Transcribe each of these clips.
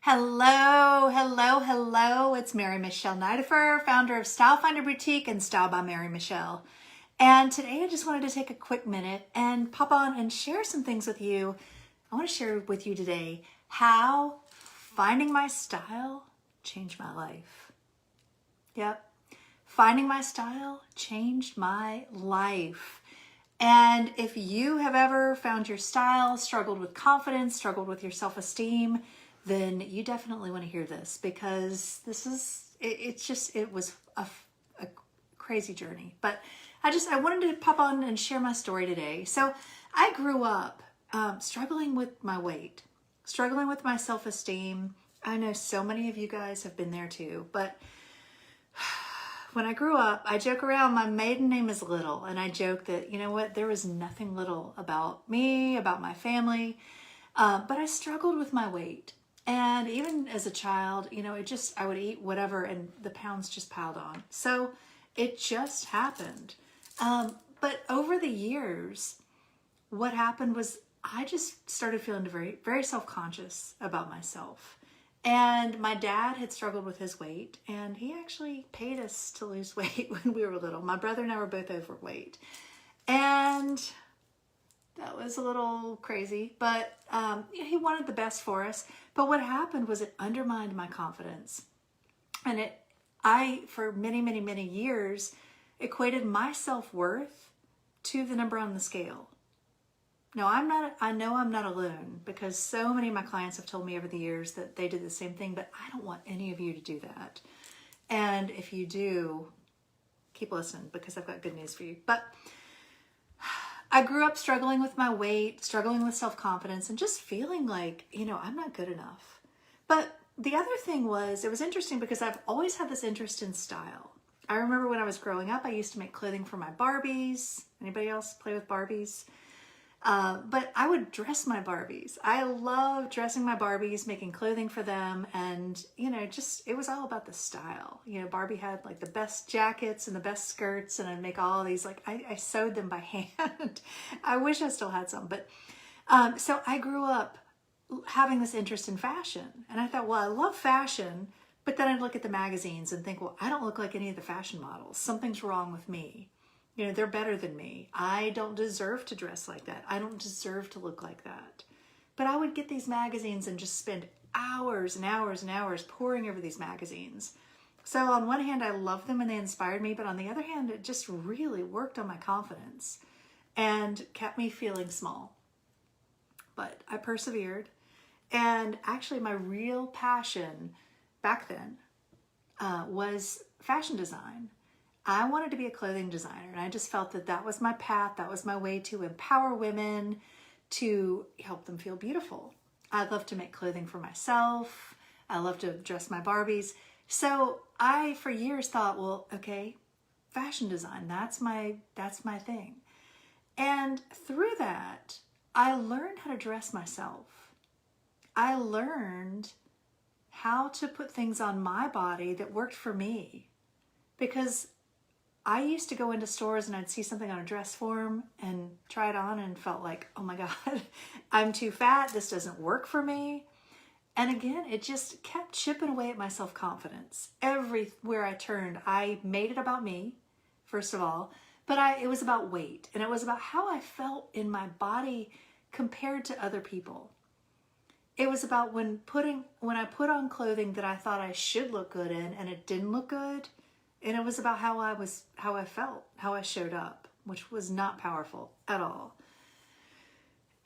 Hello, hello, hello. It's Mary Michelle Nidifer, founder of Style Finder Boutique and Style by Mary Michelle. And today I just wanted to take a quick minute and pop on and share some things with you. I want to share with you today how finding my style changed my life. Yep. Finding my style changed my life. And if you have ever found your style, struggled with confidence, struggled with your self-esteem, then you definitely want to hear this, because it was a crazy journey. But I wanted to pop on and share my story today. So I grew up struggling with my weight, struggling with my self-esteem. I know so many of you guys have been there too, but when I grew up, I joke around, my maiden name is Little, and I joke that, you know what, there was nothing little about me, about my family, but I struggled with my weight. And even as a child, I would eat whatever and the pounds just piled on. So it just happened. But over the years, what happened was I just started feeling very, very self-conscious about myself. And my dad had struggled with his weight, and he actually paid us to lose weight when we were little. My brother and I were both overweight. And that was a little crazy, but he wanted the best for us. But what happened was it undermined my confidence. And for many, many, many years, equated my self-worth to the number on the scale. Now, I know I'm not alone, because so many of my clients have told me over the years that they did the same thing, but I don't want any of you to do that. And if you do, keep listening, because I've got good news for you. But I grew up struggling with my weight, struggling with self-confidence, and just feeling like, I'm not good enough. But the other thing was, it was interesting because I've always had this interest in style. I remember when I was growing up, I used to make clothing for my Barbies. Anybody else play with Barbies? But I would dress my Barbies. I love dressing my Barbies, making clothing for them. And, it was all about the style. Barbie had like the best jackets and the best skirts, and I'd make all these, I sewed them by hand. I wish I still had some, but, so I grew up having this interest in fashion, and I thought, well, I love fashion, but then I'd look at the magazines and think, well, I don't look like any of the fashion models. Something's wrong with me. They're better than me. I don't deserve to dress like that. I don't deserve to look like that. But I would get these magazines and just spend hours and hours and hours poring over these magazines. So on one hand, I loved them and they inspired me, but on the other hand, it just really worked on my confidence and kept me feeling small. But I persevered. And actually, my real passion back then was fashion design. I wanted to be a clothing designer, and I just felt that that was my path. That was my way to empower women, to help them feel beautiful. I love to make clothing for myself. I love to dress my Barbies. So I, for years, thought, well, okay, fashion design, that's my thing. And through that, I learned how to dress myself. I learned how to put things on my body that worked for me, because I used to go into stores and I'd see something on a dress form and try it on and felt like, oh my God, I'm too fat. This doesn't work for me. And again, it just kept chipping away at my self-confidence. Everywhere I turned, I made it about me, first of all, but it was about weight, and it was about how I felt in my body compared to other people. It was about when I put on clothing that I thought I should look good in and it didn't look good. And it was about how I felt, how I showed up, which was not powerful at all.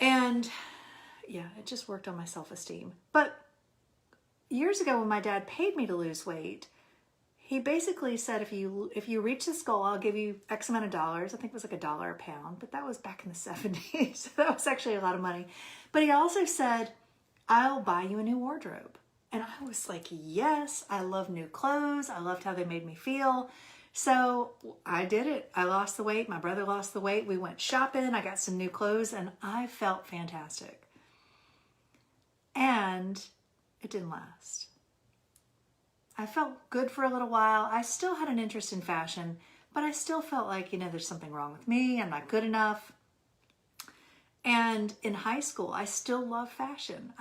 And yeah, it just worked on my self-esteem. But years ago, when my dad paid me to lose weight, he basically said, if you reach this goal, I'll give you X amount of dollars. I think it was like $1 a pound, but that was back in the 70s. So that was actually a lot of money. But he also said, I'll buy you a new wardrobe. And I was like, yes, I love new clothes. I loved how they made me feel. So I did it. I lost the weight. My brother lost the weight. We went shopping. I got some new clothes and I felt fantastic. And it didn't last. I felt good for a little while. I still had an interest in fashion, but I still felt like, there's something wrong with me. I'm not good enough. And in high school, I still love fashion.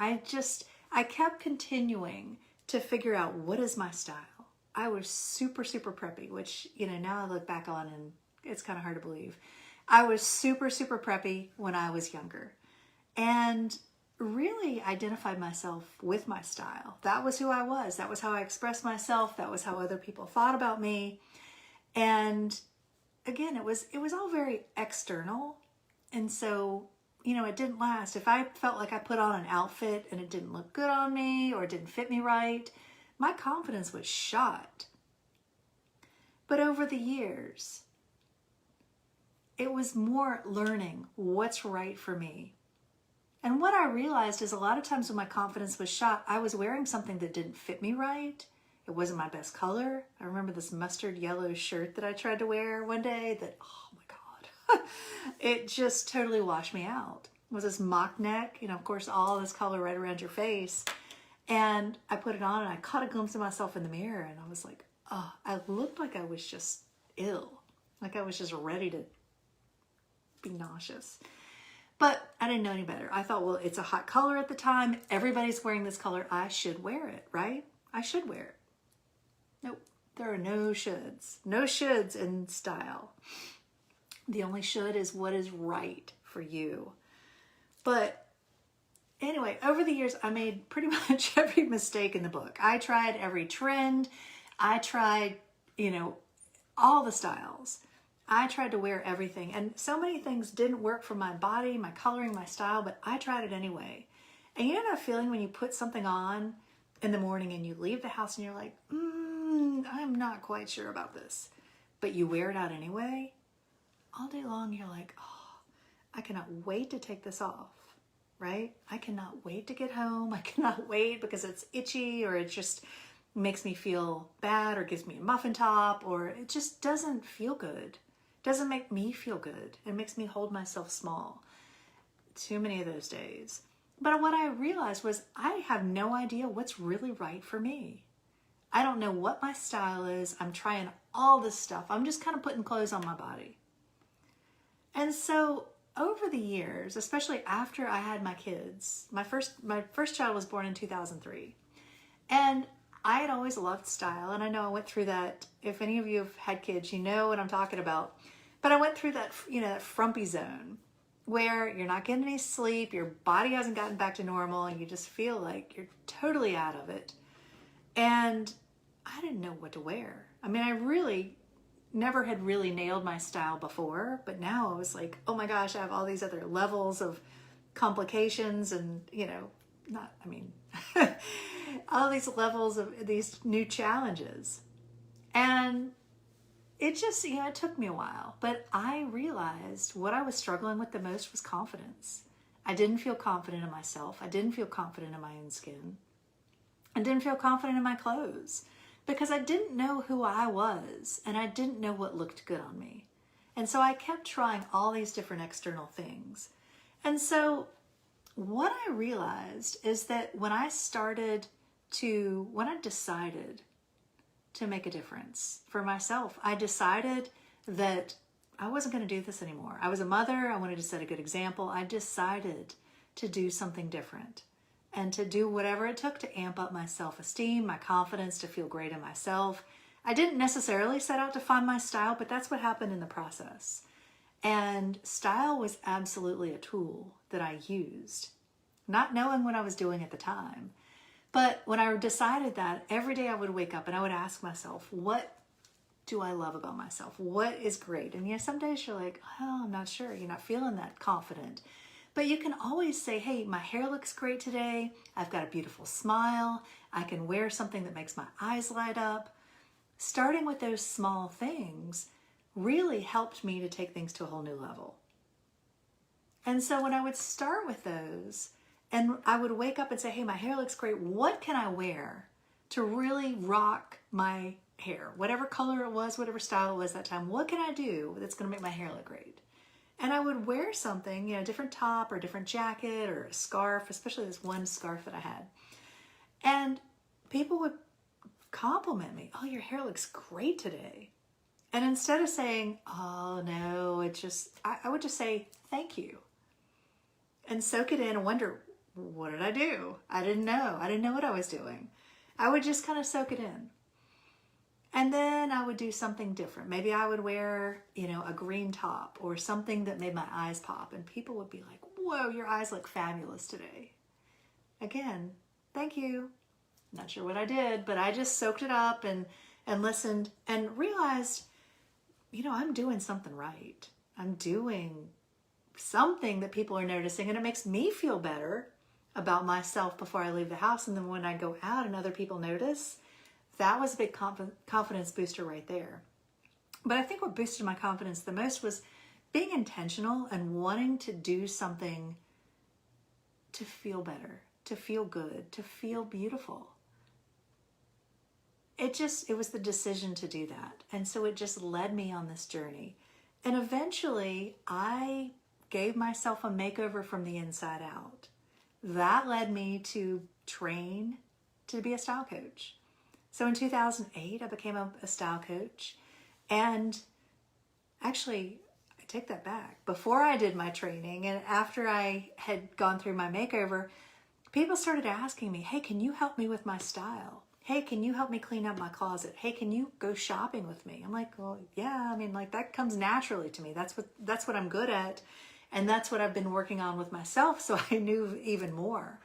I kept continuing to figure out what is my style. I was super, super preppy, which, now I look back on and it's kind of hard to believe. I was super, super preppy when I was younger and really identified myself with my style. That was who I was. That was how I expressed myself. That was how other people thought about me. And again, it was all very external. And so, it didn't last. If I felt like I put on an outfit and it didn't look good on me or it didn't fit me right, my confidence was shot. But over the years, it was more learning what's right for me. And what I realized is a lot of times when my confidence was shot, I was wearing something that didn't fit me right. It wasn't my best color. I remember this mustard yellow shirt that I tried to wear one day that, oh my God, it just totally washed me out. It was this mock neck, of course, all this color right around your face. And I put it on and I caught a glimpse of myself in the mirror and I was like, oh, I looked like I was just ill. Like I was just ready to be nauseous. But I didn't know any better. I thought, well, it's a hot color at the time. Everybody's wearing this color. I should wear it, right? I should wear it. Nope. There are no shoulds. No shoulds in style. The only should is what is right for you. But anyway, over the years, I made pretty much every mistake in the book. I tried every trend. I tried, all the styles. I tried to wear everything. And so many things didn't work for my body, my coloring, my style, but I tried it anyway. And you know that feeling when you put something on in the morning and you leave the house and you're like, I'm not quite sure about this. But you wear it out anyway. All day long, you're like, oh, I cannot wait to take this off. Right? I cannot wait to get home. I cannot wait because it's itchy or it just makes me feel bad or gives me a muffin top or it just doesn't feel good. It doesn't make me feel good. It makes me hold myself small. Too many of those days. But what I realized was I have no idea what's really right for me. I don't know what my style is. I'm trying all this stuff. I'm just kind of putting clothes on my body. And so over the years, especially after I had my kids, my first child was born in 2003. And I had always loved style. And I know I went through that. If any of you have had kids, you know what I'm talking about. But I went through that, that frumpy zone where you're not getting any sleep, your body hasn't gotten back to normal, and you just feel like you're totally out of it. And I didn't know what to wear. I mean, I really never had really nailed my style before, but now I was like, oh my gosh, I have all these other levels of complications and, all these levels of these new challenges. And it just, it took me a while, but I realized what I was struggling with the most was confidence. I didn't feel confident in myself. I didn't feel confident in my own skin. I didn't feel confident in my clothes because I didn't know who I was and I didn't know what looked good on me. And so I kept trying all these different external things. And so what I realized is that when I decided to make a difference for myself, I decided that I wasn't going to do this anymore. I was a mother. I wanted to set a good example. I decided to do something different and to do whatever it took to amp up my self-esteem, my confidence, to feel great in myself. I didn't necessarily set out to find my style, but that's what happened in the process. And style was absolutely a tool that I used, not knowing what I was doing at the time. But when I decided that, every day I would wake up and I would ask myself, what do I love about myself? What is great? And some days you're like, oh, I'm not sure. You're not feeling that confident. But you can always say, hey, my hair looks great today. I've got a beautiful smile. I can wear something that makes my eyes light up. Starting with those small things really helped me to take things to a whole new level. And so when I would start with those, and I would wake up and say, hey, my hair looks great. What can I wear to really rock my hair? Whatever color it was, whatever style it was that time, what can I do that's going to make my hair look great? And I would wear something, a different top or a different jacket or a scarf, especially this one scarf that I had. And people would compliment me. Oh, your hair looks great today. And instead of saying, oh, no, I would just say, thank you. And soak it in and wonder, what did I do? I didn't know. I didn't know what I was doing. I would just kind of soak it in. And then I would do something different. Maybe I would wear, a green top or something that made my eyes pop. And people would be like, whoa, your eyes look fabulous today. Again, thank you. Not sure what I did, but I just soaked it up and listened and realized, I'm doing something right. I'm doing something that people are noticing, and it makes me feel better about myself before I leave the house. And then when I go out and other people notice, that was a big confidence booster right there. But I think what boosted my confidence the most was being intentional and wanting to do something to feel better, to feel good, to feel beautiful. It was the decision to do that. And so it just led me on this journey. And eventually I gave myself a makeover from the inside out. That led me to train to be a style coach. So in 2008, I became a style coach. And actually, I take that back. Before I did my training and after I had gone through my makeover, people started asking me, hey, can you help me with my style? Hey, can you help me clean up my closet? Hey, can you go shopping with me? I'm like, well, yeah, that comes naturally to me. That's what I'm good at. And that's what I've been working on with myself. So I knew even more.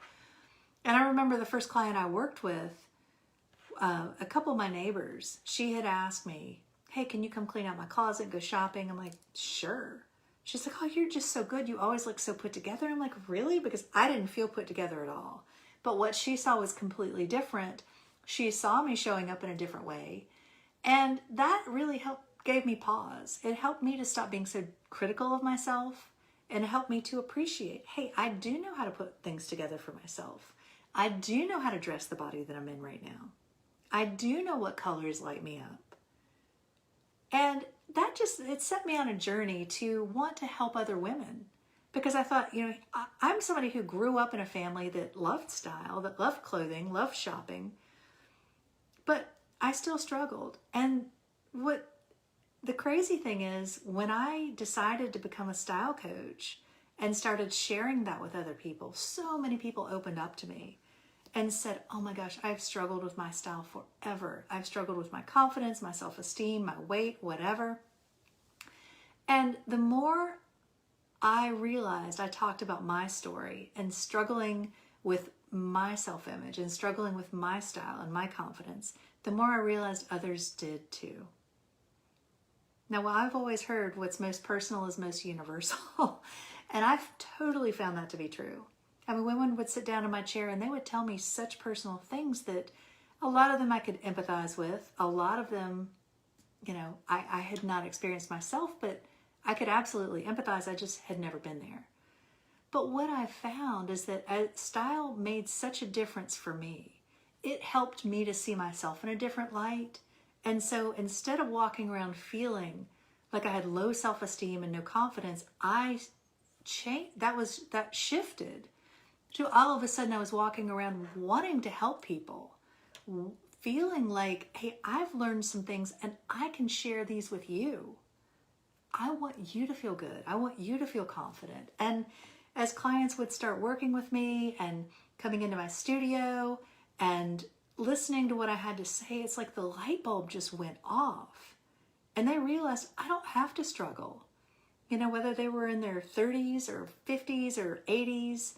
And I remember the first client I worked with, a couple of my neighbors, she had asked me, hey, can you come clean out my closet, go shopping? I'm like, sure. She's like, oh, you're just so good. You always look so put together. I'm like, really? Because I didn't feel put together at all. But what she saw was completely different. She saw me showing up in a different way. And that really gave me pause. It helped me to stop being so critical of myself and helped me to appreciate, hey, I do know how to put things together for myself. I do know how to dress the body that I'm in right now. I do know what colors light me up. And it set me on a journey to want to help other women. Because I thought, I'm somebody who grew up in a family that loved style, that loved clothing, loved shopping. But I still struggled. And what the crazy thing is, when I decided to become a style coach and started sharing that with other people, so many people opened up to me and said, oh my gosh, I've struggled with my style forever. I've struggled with my confidence, my self-esteem, my weight, whatever. And the more I realized, I talked about my story and struggling with my self-image and struggling with my style and my confidence, the more I realized others did too. Now, I've always heard what's most personal is most universal. And I've totally found that to be true. Women would sit down in my chair and they would tell me such personal things that a lot of them I could empathize with. A lot of them, I had not experienced myself, but I could absolutely empathize. I just had never been there. But what I found is that style made such a difference for me. It helped me to see myself in a different light. And so instead of walking around feeling like I had low self-esteem and no confidence, I changed. That shifted to all of a sudden I was walking around wanting to help people, feeling like, hey, I've learned some things and I can share these with you. I want you to feel good. I want you to feel confident. And as clients would start working with me and coming into my studio and listening to what I had to say, it's like the light bulb just went off. And they realized I don't have to struggle. Whether they were in their 30s or 50s or 80s,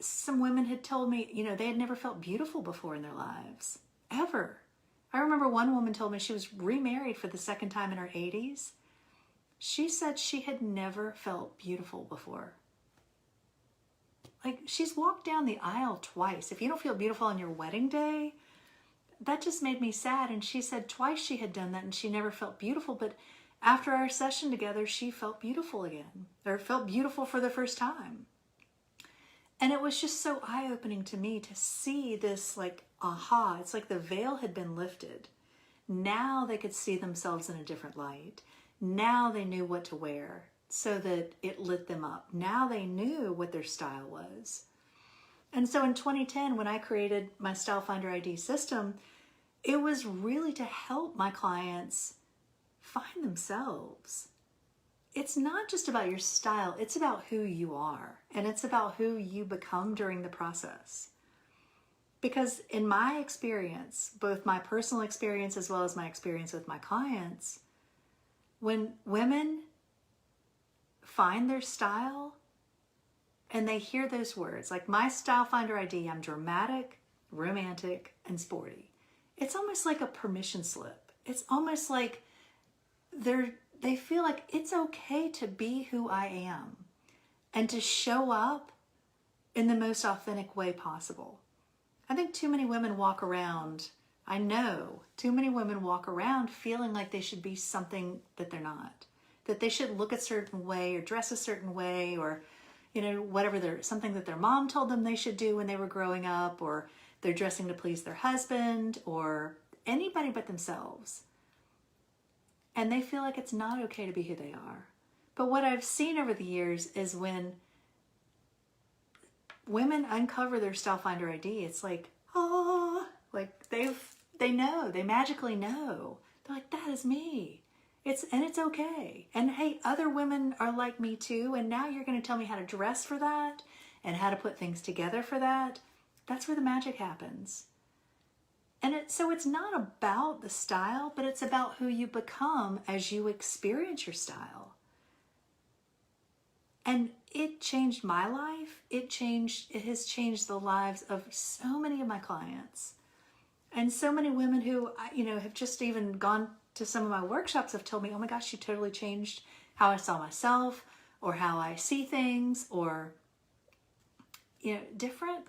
some women had told me, they had never felt beautiful before in their lives, ever. I remember one woman told me she was remarried for the second time in her 80s. She said she had never felt beautiful before. Like, she's walked down the aisle twice. If you don't feel beautiful on your wedding day, that just made me sad. And she said twice she had done that and she never felt beautiful. But after our session together, she felt beautiful again, or felt beautiful for the first time. And it was just so eye-opening to me to see this, like, aha. It's like the veil had been lifted. Now they could see themselves in a different light. Now they knew what to wear so that it lit them up. Now they knew what their style was. And so in 2010, when I created my Style Finder ID system, it was really to help my clients find themselves. it's not just about your style, it's about who you are, and it's about who you become during the process. Because in my experience, both my personal experience as well as my experience with my clients, when women find their style and they hear those words, like my Style Finder ID, I'm dramatic, romantic, and sporty. It's almost like a permission slip. It's almost like they feel like it's okay to be who I am and to show up in the most authentic way possible. I think too many women walk around, I know too many women walk around feeling like they should be something that they're not, that they should look a certain way or dress a certain way, or, you know, whatever something that their mom told them they should do when they were growing up, or they're dressing to please their husband or anybody but themselves. And they feel like it's not okay to be who they are. But what I've seen over the years is when women uncover their Style Finder ID, it's like, oh, like they know, they magically know. They're like, that is me. It's okay. And hey, other women are like me too. And now you're going to tell me how to dress for that and how to put things together for that. That's where the magic happens. And so it's not about the style, but it's about who you become as you experience your style. And it changed my life. It has changed the lives of so many of my clients. And so many women who, you know, have just even gone to some of my workshops have told me, oh my gosh, you totally changed how I saw myself or how I see things, or, you know, different,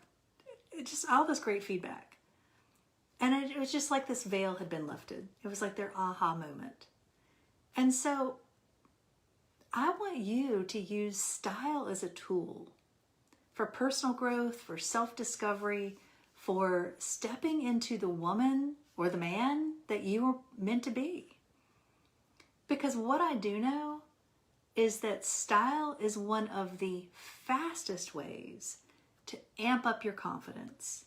just all this great feedback. And it was just like this veil had been lifted. It was like their aha moment. And so I want you to use style as a tool for personal growth, for self-discovery, for stepping into the woman or the man that you were meant to be. Because what I do know is that style is one of the fastest ways to amp up your confidence.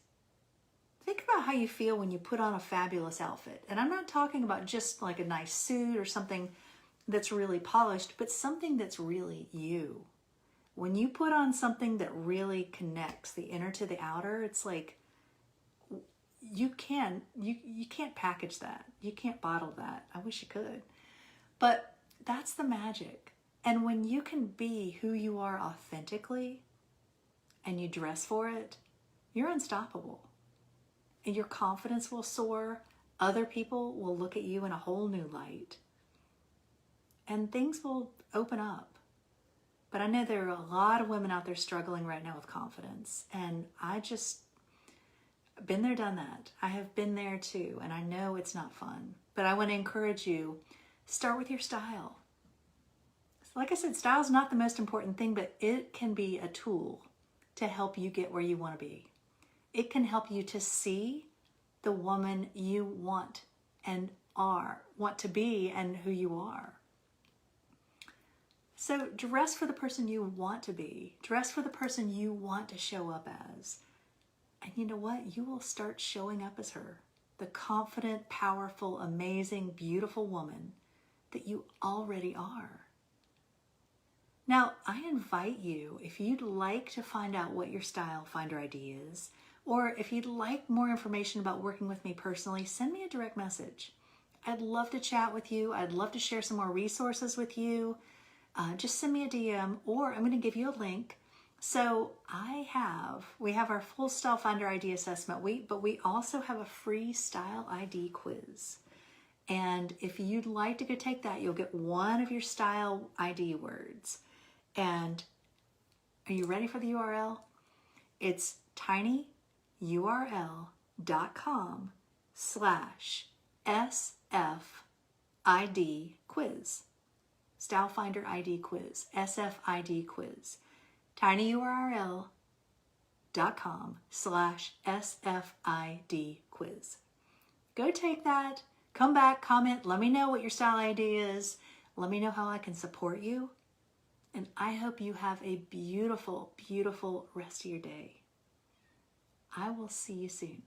Think about how you feel when you put on a fabulous outfit. And I'm not talking about just like a nice suit or something that's really polished, but something that's really you. When you put on something that really connects the inner to the outer, it's like you can't package that. You can't bottle that. I wish you could. But that's the magic. And when you can be who you are authentically and you dress for it, you're unstoppable. And your confidence will soar. Other people will look at you in a whole new light. And things will open up. But I know there are a lot of women out there struggling right now with confidence. And I just been there, done that. I have been there too. And I know it's not fun. But I want to encourage you, start with your style. Like I said, style is not the most important thing, but it can be a tool to help you get where you want to be. It can help you to see the woman you want to be and who you are. So dress for the person you want to be. Dress for the person you want to show up as. And you know what? You will start showing up as her. The confident, powerful, amazing, beautiful woman that you already are. Now, I invite you, if you'd like to find out what your Style Finder ID is, or if you'd like more information about working with me personally, send me a direct message. I'd love to chat with you. I'd love to share some more resources with you. Just send me a DM, or I'm going to give you a link. So we have our full Style Finder ID assessment week, but we also have a free Style ID quiz. And if you'd like to go take that, you'll get one of your Style ID words. And are you ready for the URL? It's tinyurl.com/SFID quiz. Style Finder ID quiz, SFID quiz. tinyurl.com/SFID quiz. Go take that, come back, comment, let me know what your style ID is. Let me know how I can support you. And I hope you have a beautiful, beautiful rest of your day. I will see you soon.